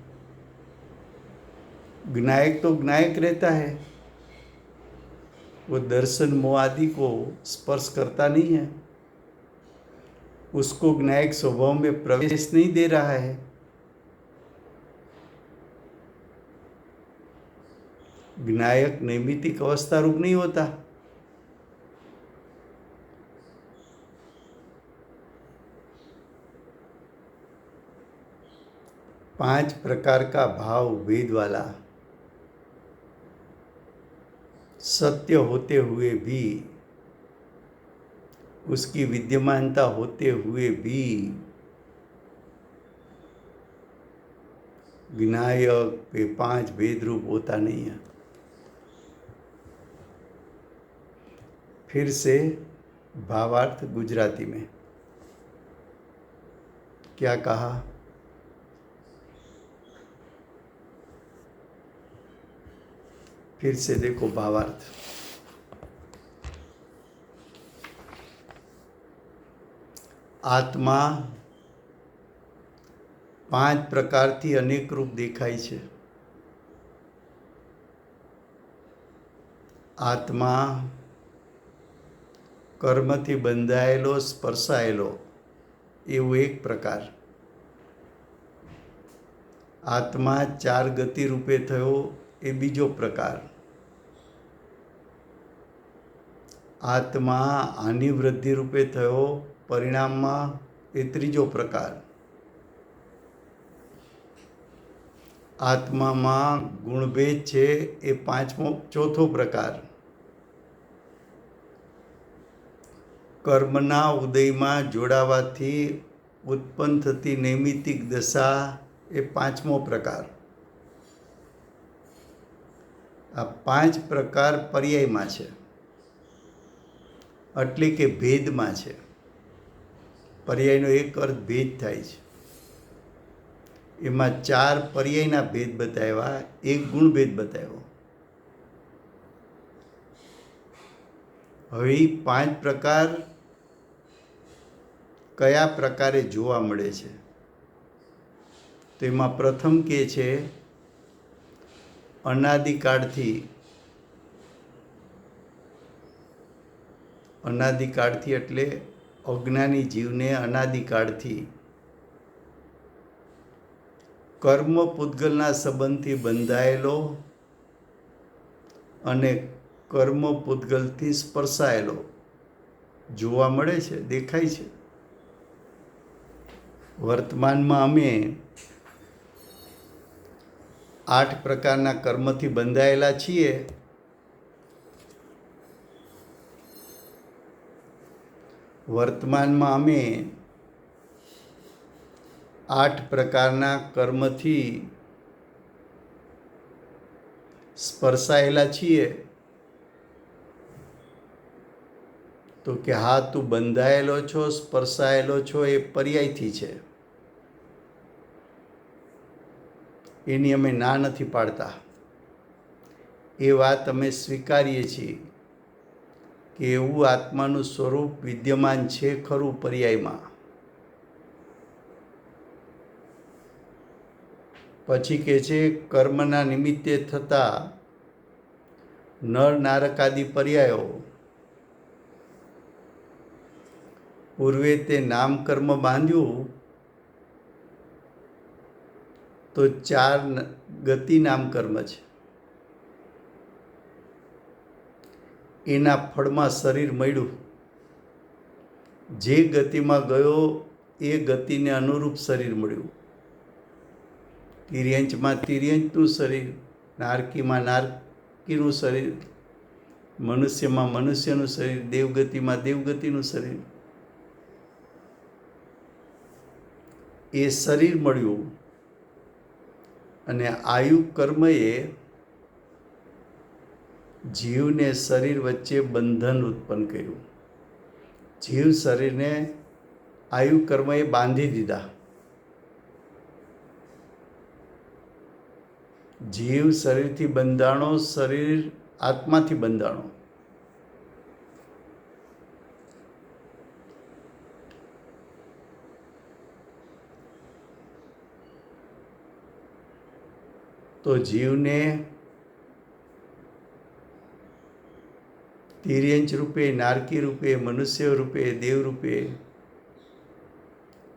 ज्ञायक तो ज्ञायक रहता है, वो दर्शन मोह आदि को स्पर्श करता नहीं है, उसको ज्ञायक स्वभाव में प्रवेश नहीं दे रहा है। ज्ञायक नैमित्तिक अवस्था रूप नहीं होता। पांच प्रकार का भाव भेद वाला सत्य होते हुए भी, उसकी विद्यमानता होते हुए भी ज्ञायक वे पांच भेद रूप होता नहीं है। फिर से भावार्थ गुजराती में क्या कहा? फिर से देखो भावार्थ। आत्मा पांच प्रकारथी अनेक रूप देखाय छे। आत्मा कर्मथी बंधायेलो स्पर्शायेलो एवो एक प्रकार। आत्मा चार गति रूपे थयो ए बीजो प्रकार। आत्मा हानि वृद्धि रूपे थयो परिणाम में ए त्रीजो प्रकार। आत्मा में गुणभेद छे ए पांचमो चौथो प्रकार। कर्मना उदय में जोड़ावाथी उत्पन्न थती नैमित्तिक दशा ए पांचमो प्रकार। आ पांच प्रकार पर्याय में छे, एटले के भेद में छे। पर्यायनो एक अर्थ भेद थाय छे। एमां चार पर्यायना भेद बताव्या, एक गुण भेद बताव्यो। हवे पांच प्रकार कया प्रकारे जोवा मळे छे? तो एमां प्रथम के छे अनादिकाळथी, अनादिकाळथी एटले अज्ञानी जीवने अनादिकाळथी कर्म पूतगलना संबंधथी बंधायेलो अने कर्म पूतगलथी स्पर्शायेलो जोवा मळे छे, देखाय छे। वर्तमान में अमे 8 प्रकारना कर्मथी बंधायेला छीए। वर्तमान में अमे 8 प्रकारना कर्मथी स्पर्शायेला छीए। तो कि हाँ तू बंधायेलो छो, स्पर्शायेलो छो ए पर्यायथी छे, एनी अमे ना नथी पाडता। ए वात अमे स्वीकारीए छीए कि एवुं आत्मानुं स्वरूप विद्यमान छे खरुं पर्यायमां। पछी के छे कर्मना निमित्ते थता नर नारक आदि पर्यायो પૂર્વે તે નામ કર્મ બાંધ્યું તો 4 ગતિ નામ કર્મ છે. એના ફળમાં શરીર મળ્યું. જે ગતિમાં ગયો એ ગતિને અનુરૂપ શરીર મળ્યું. તિર્યંચમાં તિર્યંચનું શરીર, નારકીમાં નારકીનું શરીર, મનુષ્યમાં મનુષ્યનું શરીર, દેવગતિમાં દેવગતિનું શરીર. એ શરીર મળ્યું અને આયુ કર્મએ જીવને શરીર વચ્ચે બંધન ઉત્પન્ન કર્યું. જીવ શરીરને આયુ કર્મએ બાંધી દીધા. જીવ શરીરથી બંધાણો, શરીર આત્માથી બંધાણો. તો જીવને તિર્યંચ રૂપે, નારકી રૂપે, મનુષ્ય રૂપે, દેવ રૂપે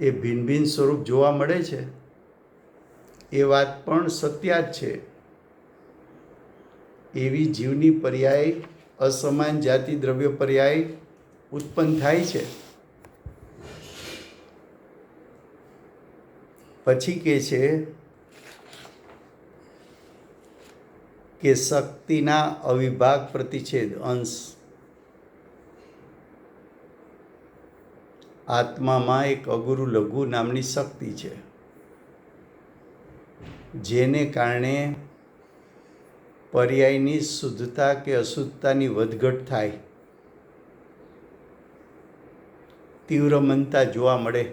એ ભિન્ન ભિન્ન સ્વરૂપ જોવા મળે છે. એ વાત પણ સત્યા જ છે. એવી જીવની પર્યાય અસમાન જાતિ દ્રવ્ય પર્યાય ઉત્પન્ન થાય છે. પછી કહે છે કે શક્તિના અવિભાગ પ્રતિછેદ અંશ. આત્મામાં એક અગુરુ લઘુ નામની શક્તિ છે, જેને કારણે પર્યાયની શુદ્ધતા કે અશુદ્ધતાની વધઘટ થાય, તીવ્ર મનતા જોવા મળે.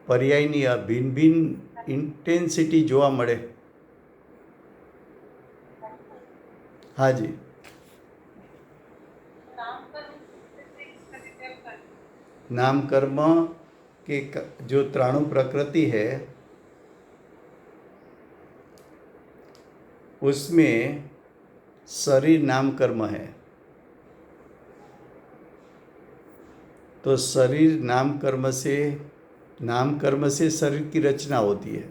પર્યાયની આ ભિન્ન ભિન્ન ઇન્ટેન્સિટી જોવા મળે. હાજી. नाम कर्म के जो 93 प्रकृति है उसमें शरीर नाम कर्म है. तो शरीर नाम कर्म से शरीर की रचना होती है.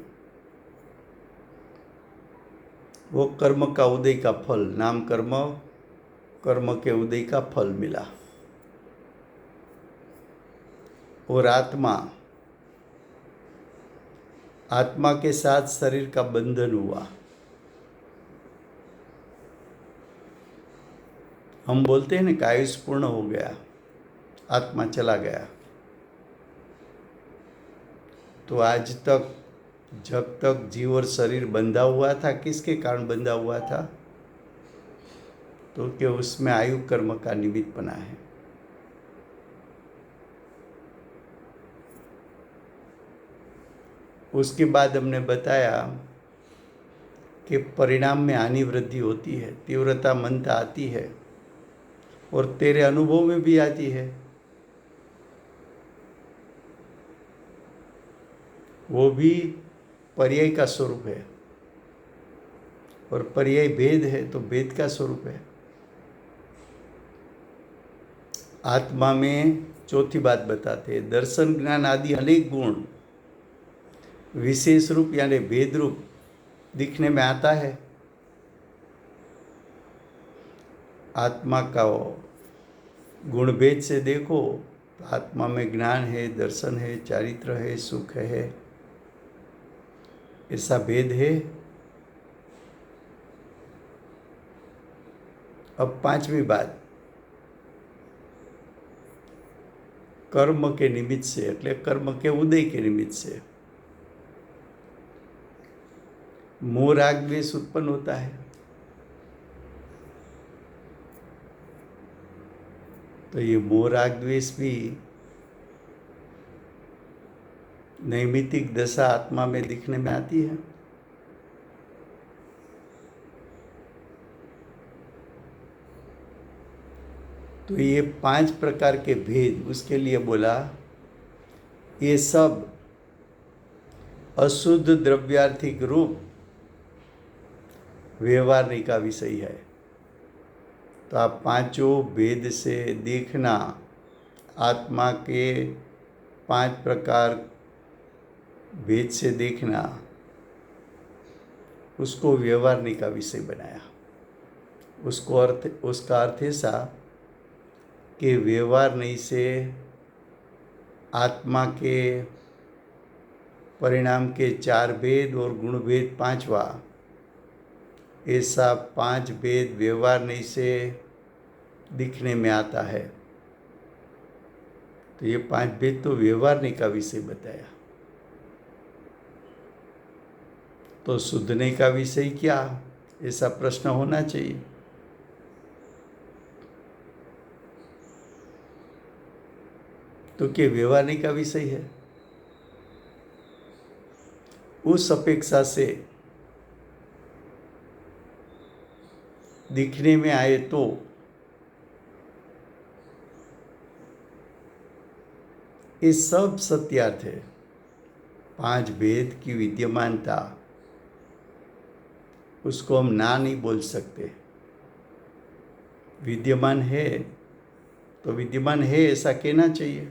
वो कर्म का उदय का फल, नाम कर्म कर्म के उदय का फल मिला. और आत्मा के साथ शरीर का बंधन हुआ. हम बोलते हैं ना कि आयुष पूर्ण हो गया, आत्मा चला गया. तो आज तक जब तक जीव और शरीर बंधा हुआ था, किसके कारण बंधा हुआ था? तो कि उसमें आयु कर्म का निमित्त बना है. उसके बाद हमने बताया कि परिणाम में हानि वृद्धि होती है, तीव्रता मनता आती है और तेरे अनुभव में भी आती है. वो भी पर्याय का स्वरूप है और पर्याय भेद है तो भेद का स्वरूप है. आत्मा में चौथी बात बताते हैं, दर्शन ज्ञान आदि अनेक गुण विशेष रूप यानी भेद रूप दिखने में आता है. आत्मा का गुण भेद से देखो तो आत्मा में ज्ञान है, दर्शन है, चारित्र है, सुख है, ऐसा भेद है. अब 5वीं बात, कर्म के निमित्त से એટલે कर्म के उदय के निमित्त से मोह राग द्वेष उत्पन्न होता है. तो ये मोह राग द्वेष भी नैमित्तिक दशा आत्मा में दिखने में आती है. तो ये 5 प्रकार के भेद उसके लिए बोला, ये सब अशुद्ध द्रव्यार्थिक रूप व्यवहारने का विषय है. तो आप 5 भेद से देखना आत्मा के 5 प्रकार भेद से देखना, उसको व्यवहारनी का विषय बनाया। उसका अर्थ ऐसा कि व्यवहारनी से आत्मा के परिणाम के 4 भेद और गुण भेद 5वां, ऐसा 5 भेद व्यवहारनी से दिखने में आता है। तो ये 5 भेद तो व्यवहारनी का विषय बताया। तो शुद्धने का विषय क्या, ऐसा प्रश्न होना चाहिए। तो क्या व्यवहारनी का विषय है? उस अपेक्षा से दिखने में आए तो ये सब सत्यार्थ है। 5 भेद की विद्यमानता, उसको हम ना नहीं बोल सकते। विद्यमान है तो विद्यमान है ऐसा कहना चाहिए,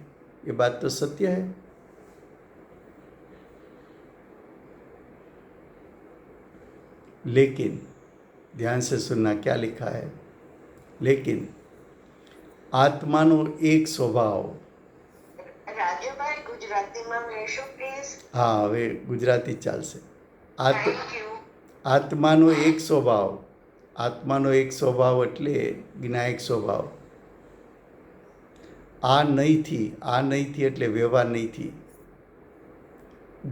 ये बात तो सत्य है। लेकिन ध्यान से सुनना, क्या लिखा है, लेकिन आत्मानो एक स्वभाव। રાજુભાઈ ગુજરાતીમાં લેશો પ્લીઝ। હા, હવે ગુજરાતી ચાલશે। આત્માનો એક સ્વભાવ, આત્માનો એક સ્વભાવ એટલે જ્ઞાયક સ્વભાવ। આ નહીંથી એટલે વ્યવહાર નહીંથી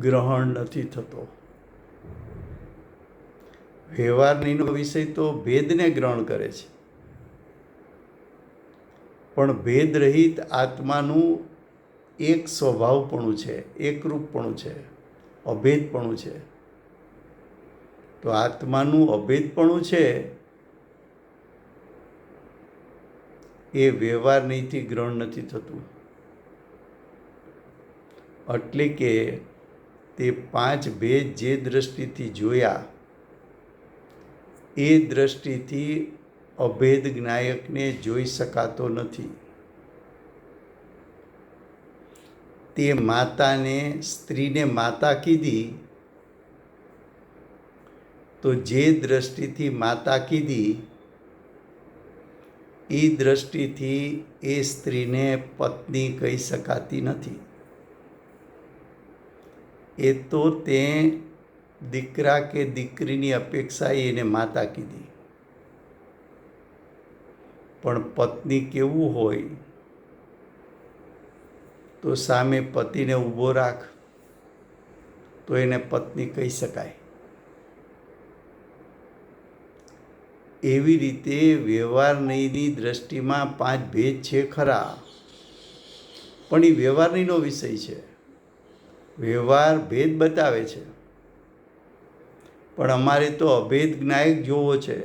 ગ્રહણ નથી થતો। વ્યવહાર નહીંનો વિષય તો ભેદને ગ્રહણ કરે છે, પણ ભેદ રહિત આત્માનું એક સ્વભાવપણું છે, એકરૂપપણું છે, અભેદપણું છે। તો આત્માનું અભેદપણું છે એ વ્યવહાર નહીંથી ગ્રહણ નથી થતું। એટલે કે તે 5 ભેદ જે દ્રષ્ટિથી જોયા એ દ્રષ્ટિથી અભેદ જ્ઞાયકને જોઈ શકાતો નથી। તે માતાને, સ્ત્રીને માતા કીધી તો જે દ્રષ્ટિથી માતા કીધી એ દ્રષ્ટિથી એ સ્ત્રીને પત્ની કહી શકાતી નથી। એ તો તે દીકરા કે દીકરીની અપેક્ષાએ એને માતા કીધી, પણ પત્ની કેવું હોય તો સામે પતિને ઊભો રાખ તો એને પત્ની કહી શકાય। એવી રીતે વ્યવહારનીની દ્રષ્ટિમાં 5 ભેદ છે ખરા, પણ એ વ્યવહારનીનો વિષય છે। વ્યવહાર ભેદ બતાવે છે, પણ અમારે તો અભેદ જ્ઞાયક જોવો છે।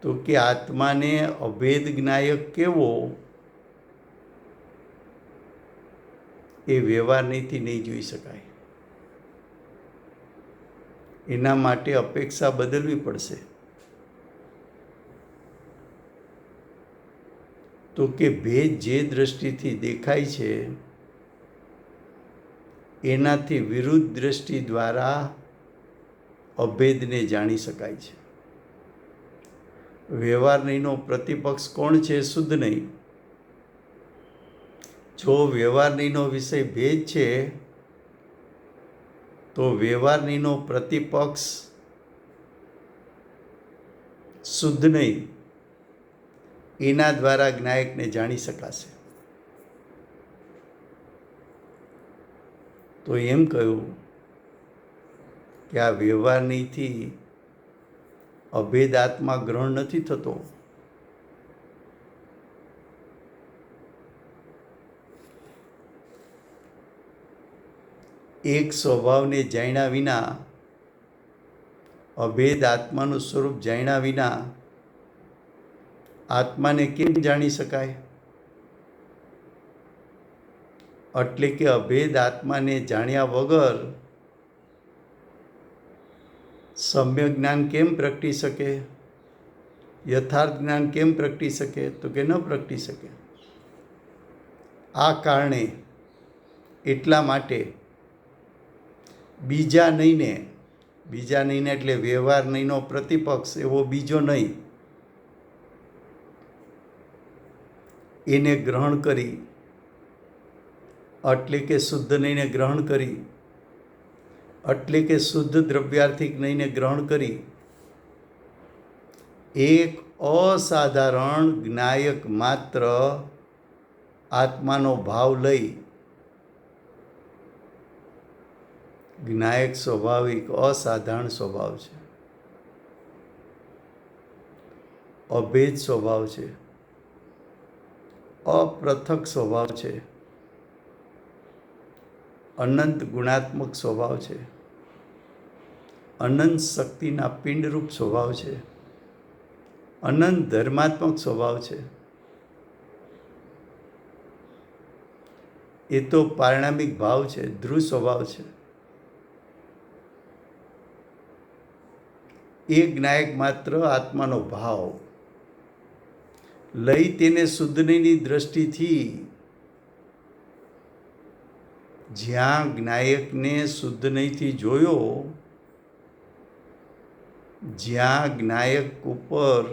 તો કે આત્માને અભેદ જ્ઞાયક કેવો, એ વ્યવહારનીથી નહીં જોઈ શકાય। એના માટે અપેક્ષા બદલવી પડશે। તો કે ભેદ જે દ્રષ્ટિથી દેખાય છે એનાથી વિરુદ્ધ દ્રષ્ટિ દ્વારા અભેદને જાણી શકાય છે। વ્યવહારનીનો પ્રતિપક્ષ કોણ છે? શુદ્ધ નહીં। જો વ્યવહારનીનો વિષય ભેદ છે તો વ્યવહારનીનો પ્રતિપક્ષ શુદ્ધ નહીં, એના દ્વારા જ્ઞાયકને જાણી શકાશે। તો એમ કહ્યું કે આ વ્યવહારનીથી અભેદ આત્મા ગ્રહણ નથી થતો। એક સ્વભાવને જાણ્યા વિના, અભેદ આત્માનું સ્વરૂપ જાણ્યા વિના આત્માને કેમ જાણી શકાય? એટલે કે અભેદ આત્માને જાણ્યા વગર સમ્યક જ્ઞાન કેમ પ્રગટી શકે? યથાર્થ જ્ઞાન કેમ પ્રગટી શકે? તો કે ન પ્રગટી શકે। આ કારણે એટલા માટે બીજા નહીં એટલે વ્યવહાર નહીંનો પ્રતિપક્ષ એવો બીજો નહીં, એને ગ્રહણ કરી એટલે કે શુદ્ધ નહીંને ગ્રહણ કરી એટલે કે શુદ્ધ દ્રવ્યાર્થિક નહીંને ગ્રહણ કરી એક અસાધારણ જ્ઞાયક માત્ર આત્માનો ભાવ લઈ જ્ઞાયક સ્વાભાવિક અસાધારણ સ્વભાવ છે, અભેદ સ્વભાવ છે, અપૃથક સ્વભાવ છે, અનંત ગુણાત્મક સ્વભાવ છે, અનંત શક્તિના પિંડરૂપ સ્વભાવ છે, અનંત ધર્માત્મક સ્વભાવ છે. એ તો પારણામિક ભાવ છે, ધ્રુવ સ્વભાવ છે. એ જ્ઞાયક માત્ર આત્માનો ભાવ લઈ તેને શુદ્ધ નહીંની દ્રષ્ટિથી જ્યાં જ્ઞાયકને શુદ્ધ નહીંથી જોયો, જ્યાં જ્ઞાયક ઉપર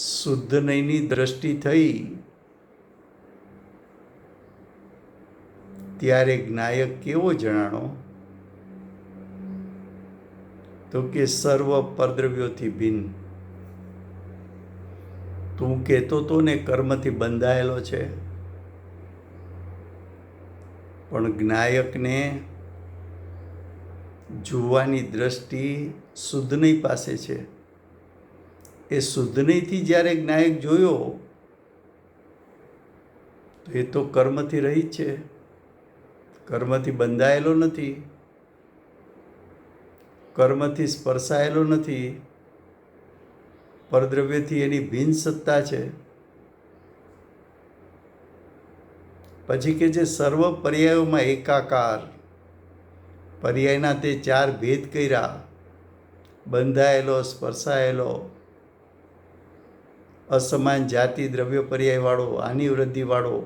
શુદ્ધ નહીંની દ્રષ્ટિ થઈ ત્યારે જ્ઞાયક કેવો જણાણો? તો કે સર્વ પરદ્રવ્યોથી ભિન્ન. તું કહેતો તો ને કર્મથી બંધાયેલો છે, પણ જ્ઞાયકને જોવાની દ્રષ્ટિ શુદ્ધ નહીં પાસે છે. એ શુદ્ધ નહીંથી જ્યારે જ્ઞાયક જોયો તો એ તો કર્મથી રહિત છે, કર્મથી બંધાયેલો નથી, કર્મથી સ્પર્શાયેલો નથી, પરદ્રવ્યથી એની ભિન્ન સત્તા છે. પછી કે છે સર્વ પર્યાયોમાં એકાકાર. પર્યાયના તે 4 ભેદ કર્યા: બંધાયેલો, સ્પર્શાયેલો, અસમાન જાતિ દ્રવ્ય પર્યાયવાળો, આની વૃદ્ધિવાળો,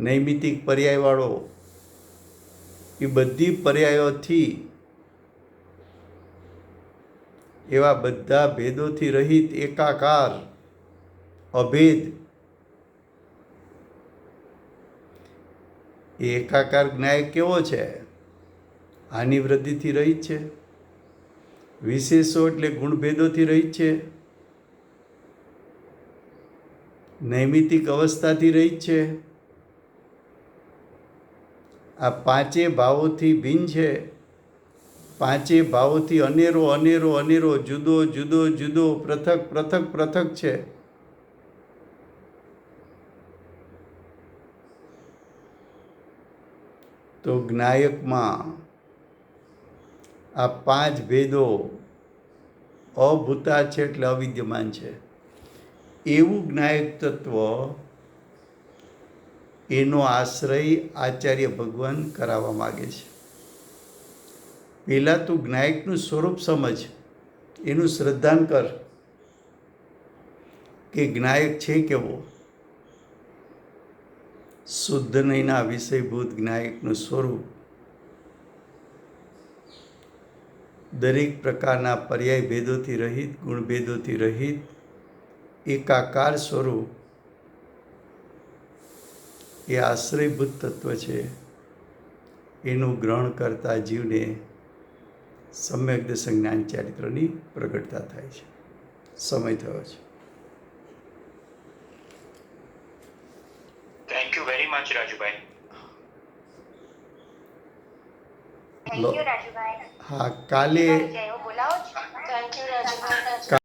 નૈમિતિક પર્યાયવાળો. એ બધી પર્યાયોથી, એવા બધા ભેદોથી રહિત એકાકાર અભેદ. એ એકાકાર જ્ઞાયક કેવો છે? આની વૃદ્ધિથી રહિત છે, વિશેષો એટલે ગુણભેદોથી રહિત છે, નૈમિતિક અવસ્થાથી રહિત છે, આ 5 ભાવોથી ભિન્ન છે, 5 ભાવોથી અનેરો અનેરો અનેરો, જુદો જુદો જુદો, પૃથક પૃથક પૃથક છે. તો જ્ઞાયકમાં આ 5 ભેદો અભૂતા છે એટલે અવિદ્યમાન છે. એવું જ્ઞાયક તત્વ, એનો આશ્રય આચાર્ય ભગવાન કરાવવા માગે છે. પહેલાં તું જ્ઞાયકનું સ્વરૂપ સમજ, એનું શ્રદ્ધાન કર કે જ્ઞાયક છે કેવો. શુદ્ધ નહીંના વિષયભૂત જ્ઞાયકનું સ્વરૂપ દરેક પ્રકારના પર્યાય ભેદોથી રહિત, ગુણભેદોથી રહિત એકાકાર સ્વરૂપ એ આશ્રયભૂત તત્વ છે. એનું ગ્રહણ કરતા જીવને સમ્યક દર્શન જ્ઞાન ચારિત્રની પ્રગટતા થાય છે. સમય થયો છે. Thank you very much Rajubhai. Thank you Rajubhai. હા, કાલે બોલાવો. Thank you Rajubhai.